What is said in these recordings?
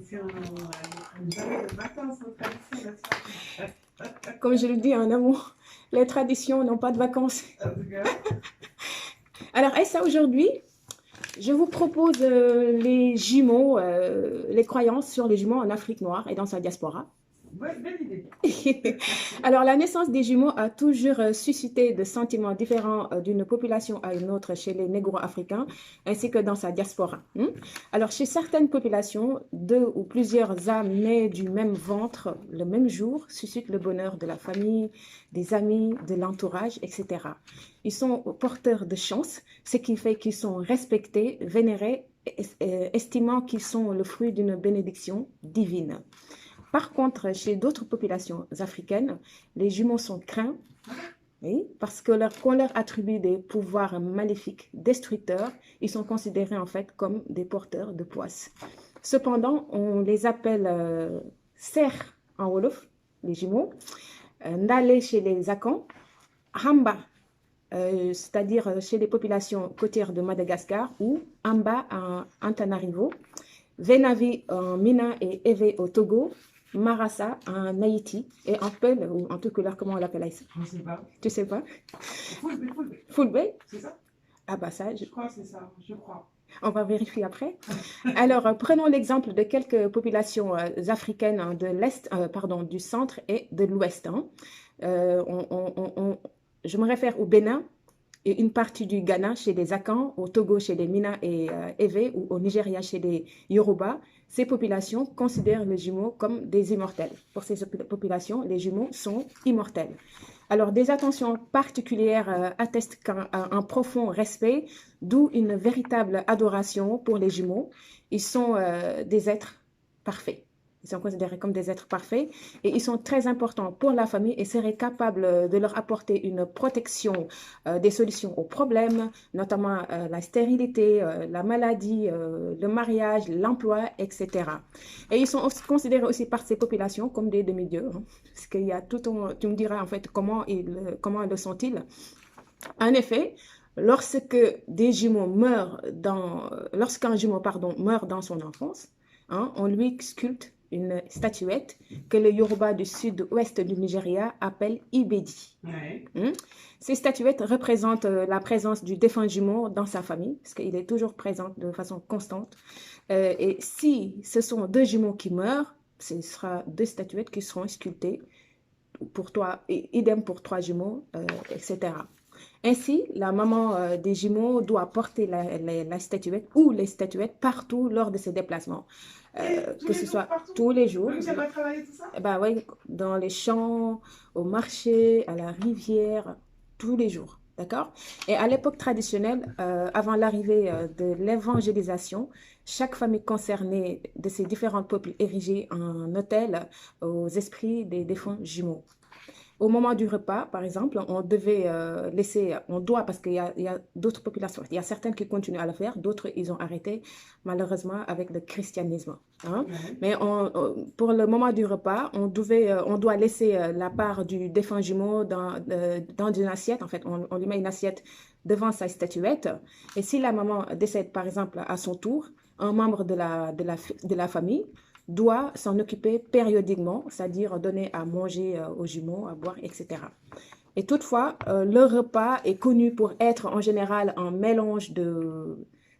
si on ne jamais de vacances en tradition, n'est-ce pas? Comme je le dis en amour, les traditions n'ont pas de vacances. En tout cas, Alors, Aïssa, aujourd'hui, je vous propose les jumeaux, les croyances sur les jumeaux en Afrique noire et dans sa diaspora. belle idée. Alors, la naissance des jumeaux a toujours suscité de sentiments différents d'une population à une autre chez les négro-africains, ainsi que dans sa diaspora. Alors, chez certaines populations, deux ou plusieurs âmes nées du même ventre le même jour suscitent le bonheur de la famille, des amis, de l'entourage, etc. Ils sont porteurs de chance, ce qui fait qu'ils sont respectés, vénérés, estimant qu'ils sont le fruit d'une bénédiction divine. Par contre, chez d'autres populations africaines, les jumeaux sont craints, oui, parce qu'on leur attribue des pouvoirs maléfiques, destructeurs. Ils sont considérés en fait comme des porteurs de poisse. Cependant, on les appelle serre en Wolof, les jumeaux, Ndale chez les Akans, Hamba, c'est-à-dire chez les populations côtières de Madagascar, ou Amba en Antananarivo, Venavi en Mina et Ewe au Togo, Marassa en Haïti et en Peul, ou en tout cas, comment on l'appelle ici? Je ne sais pas. Tu sais pas? Fulbe. Fulbe? C'est ça? Ah bah ça, Je crois que c'est ça, je crois. on va vérifier après. Alors, prenons l'exemple de quelques populations africaines de l'Est, pardon, du centre et de l'Ouest. Je me réfère au Bénin et une partie du Ghana chez les Akans, au Togo chez les Mina et Ewe, ou au Nigeria chez les Yoruba. Ces populations considèrent les jumeaux comme des immortels. Pour ces populations, les jumeaux sont immortels. Alors, des attentions particulières attestent un profond respect, d'où une véritable adoration pour les jumeaux. Ils sont des êtres parfaits. Ils sont considérés comme des êtres parfaits et ils sont très importants pour la famille et seraient capables de leur apporter une protection, des solutions aux problèmes, notamment la stérilité, la maladie, le mariage, l'emploi, etc. Et ils sont considérés aussi par ces populations comme des demi-dieux, parce qu'il y a tout tu me diras en fait comment le sont-ils. En effet, lorsqu'un jumeau meurt dans son enfance, on lui sculpte une statuette que les Yoruba du sud-ouest du Nigeria appellent Ibedi. Ouais. Ces statuettes représentent la présence du défunt jumeau dans sa famille, parce qu'il est toujours présent de façon constante. Et si ce sont deux jumeaux qui meurent, ce sera deux statuettes qui seront sculptées pour toi, et idem pour trois jumeaux, etc. Ainsi, la maman des jumeaux doit porter la statuette ou les statuettes partout lors de ses déplacements. Que ce soit partout? tous les jours. Même si elle va travailler tout ça? Bah ouais, dans les champs, au marché, à la rivière, tous les jours. D'accord? Et à l'époque traditionnelle, avant l'arrivée de l'évangélisation, chaque famille concernée de ces différents peuples érigeait un autel aux esprits des défunts jumeaux. Au moment du repas, par exemple, on doit, parce qu'il y a d'autres populations, il y a certaines qui continuent à le faire, d'autres, ils ont arrêté, malheureusement, avec le christianisme. Ouais. Mais pour le moment du repas, on doit laisser la part du défunt jumeau dans une assiette. En fait, on lui met une assiette devant sa statuette. Et si la maman décède, par exemple, à son tour, un membre de la famille doit s'en occuper périodiquement, c'est-à-dire donner à manger aux jumeaux, à boire, etc. Et toutefois, le repas est connu pour être en général un mélange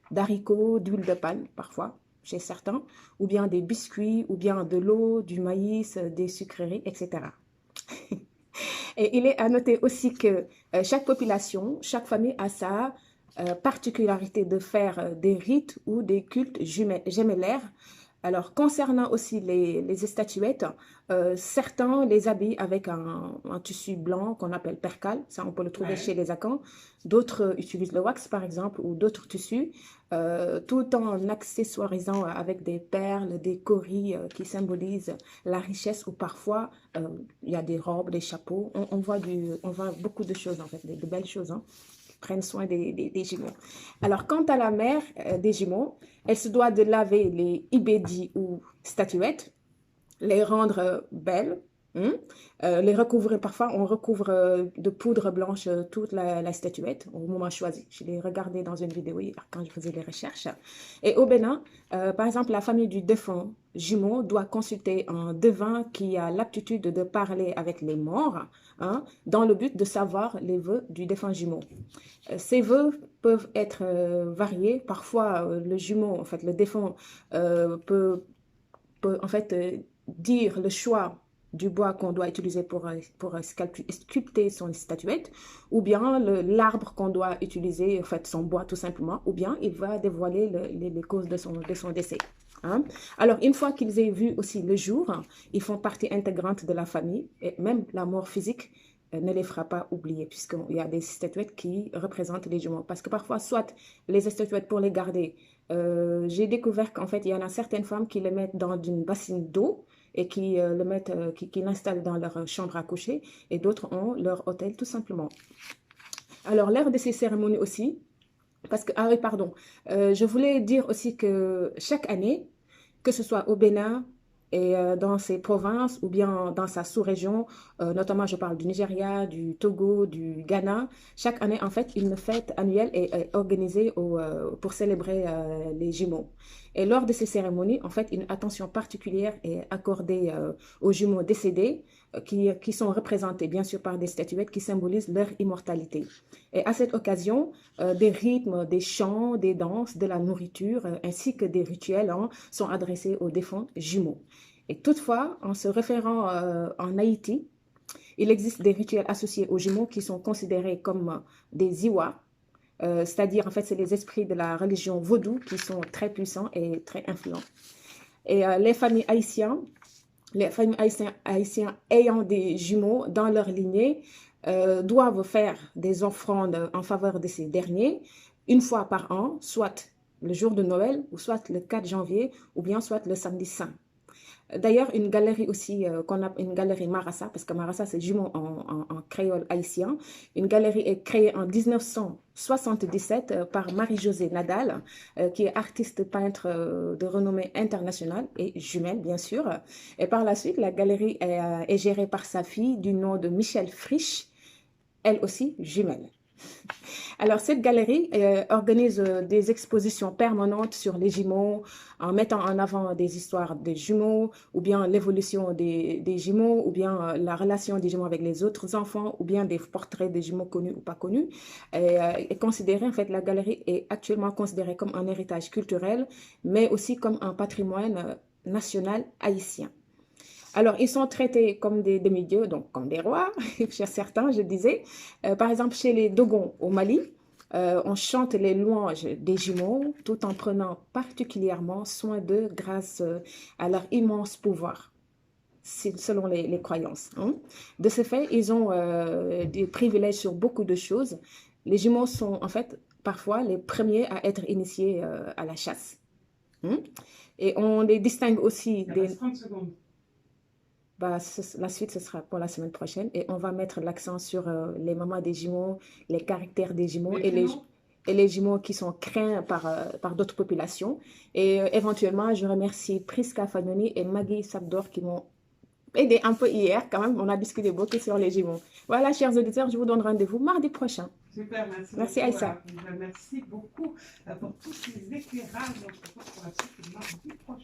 d'haricots, d'huile de palme, parfois, chez certains, ou bien des biscuits, ou bien de l'eau, du maïs, des sucreries, etc. Et il est à noter aussi que chaque population, chaque famille a sa particularité de faire des rites ou des cultes gémellaires. Alors, concernant aussi les statuettes, certains les habillent avec un tissu blanc qu'on appelle percale, ça on peut le trouver chez les Akans. D'autres utilisent le wax par exemple ou d'autres tissus, tout en accessoirisant avec des perles, des cauris qui symbolisent la richesse ou parfois il y a des robes, des chapeaux. On voit beaucoup de choses en fait, de belles choses. Prennent soin des jumeaux. Alors, quant à la mère des jumeaux, elle se doit de laver les ibédis ou statuettes, les rendre belles, Les recouvrir, parfois on recouvre de poudre blanche toute la statuette au moment choisi. Je l'ai regardé dans une vidéo hier quand je faisais les recherches. Et au Bénin, par exemple, la famille du défunt jumeau doit consulter un devin qui a l'aptitude de parler avec les morts, hein, dans le but de savoir les vœux du défunt jumeau. Ces vœux peuvent être variés. Parfois, le jumeau, en fait, le défunt peut en fait dire le choix du bois qu'on doit utiliser pour sculpter son statuette, ou bien l'arbre qu'on doit utiliser, en fait son bois tout simplement, ou bien il va dévoiler les causes de son décès. Hein? Alors, une fois qu'ils aient vu aussi le jour, ils font partie intégrante de la famille, et même la mort physique ne les fera pas oublier, puisqu'il y a des statuettes qui représentent les jumeaux. Parce que parfois, soit les statuettes pour les garder, j'ai découvert qu'en fait, il y en a certaines femmes qui les mettent dans une bassine d'eau et qui qui l'installent dans leur chambre à coucher, et d'autres ont leur hôtel tout simplement. Alors, l'heure de ces cérémonies aussi, parce que, ah oui, pardon, je voulais dire aussi que chaque année, que ce soit au Bénin et dans ses provinces ou bien dans sa sous-région, notamment je parle du Nigeria, du Togo, du Ghana, chaque année, en fait, une fête annuelle est organisée pour célébrer les jumeaux. Et lors de ces cérémonies, en fait, une attention particulière est accordée aux jumeaux décédés qui sont représentés bien sûr par des statuettes qui symbolisent leur immortalité. Et à cette occasion, des rythmes, des chants, des danses, de la nourriture, ainsi que des rituels sont adressés aux défunts jumeaux. Et toutefois, en se référant en Haïti, il existe des rituels associés aux jumeaux qui sont considérés comme des iwa, c'est-à-dire en fait c'est les esprits de la religion vaudou qui sont très puissants et très influents. Et les familles haïtiennes ayant des jumeaux dans leur lignée doivent faire des offrandes en faveur de ces derniers une fois par an, soit le jour de Noël, ou soit le 4 janvier, ou bien soit le samedi saint. D'ailleurs, une galerie aussi, qu'on a une galerie Marassa, parce que Marassa c'est jumeau en créole haïtien. Une galerie est créée en 1977 par Marie-Josée Nadal, qui est artiste peintre de renommée internationale et jumelle, bien sûr. Et par la suite, la galerie est gérée par sa fille du nom de Michel Frisch, elle aussi jumelle. Alors, cette galerie organise des expositions permanentes sur les jumeaux, en mettant en avant des histoires des jumeaux, ou bien l'évolution des jumeaux, ou bien la relation des jumeaux avec les autres enfants, ou bien des portraits des jumeaux connus ou pas connus. En fait, la galerie est actuellement considérée comme un héritage culturel, mais aussi comme un patrimoine national haïtien. Alors, ils sont traités comme des demi-dieux, donc comme des rois, chez certains, je disais. Par exemple, chez les Dogons au Mali, on chante les louanges des jumeaux tout en prenant particulièrement soin d'eux grâce à leur immense pouvoir, selon les croyances. Hein. De ce fait, ils ont des privilèges sur beaucoup de choses. Les jumeaux sont en fait parfois les premiers à être initiés à la chasse. Hein. Et on les distingue aussi Il reste 30 secondes. Bah, la suite, ce sera pour la semaine prochaine et on va mettre l'accent sur les mamans des jumeaux, les caractères des jumeaux et les jumeaux qui sont craints par d'autres populations. Et éventuellement, je remercie Priska Fagnoni et Maggie Sabdor qui m'ont aidé un peu hier quand même. On a discuté beaucoup sur les jumeaux. Voilà, chers auditeurs, je vous donne rendez-vous mardi prochain. Super, merci. Merci Aïssa. Merci beaucoup pour tous ces éclairages. On se retrouve pour la suite mardi prochain.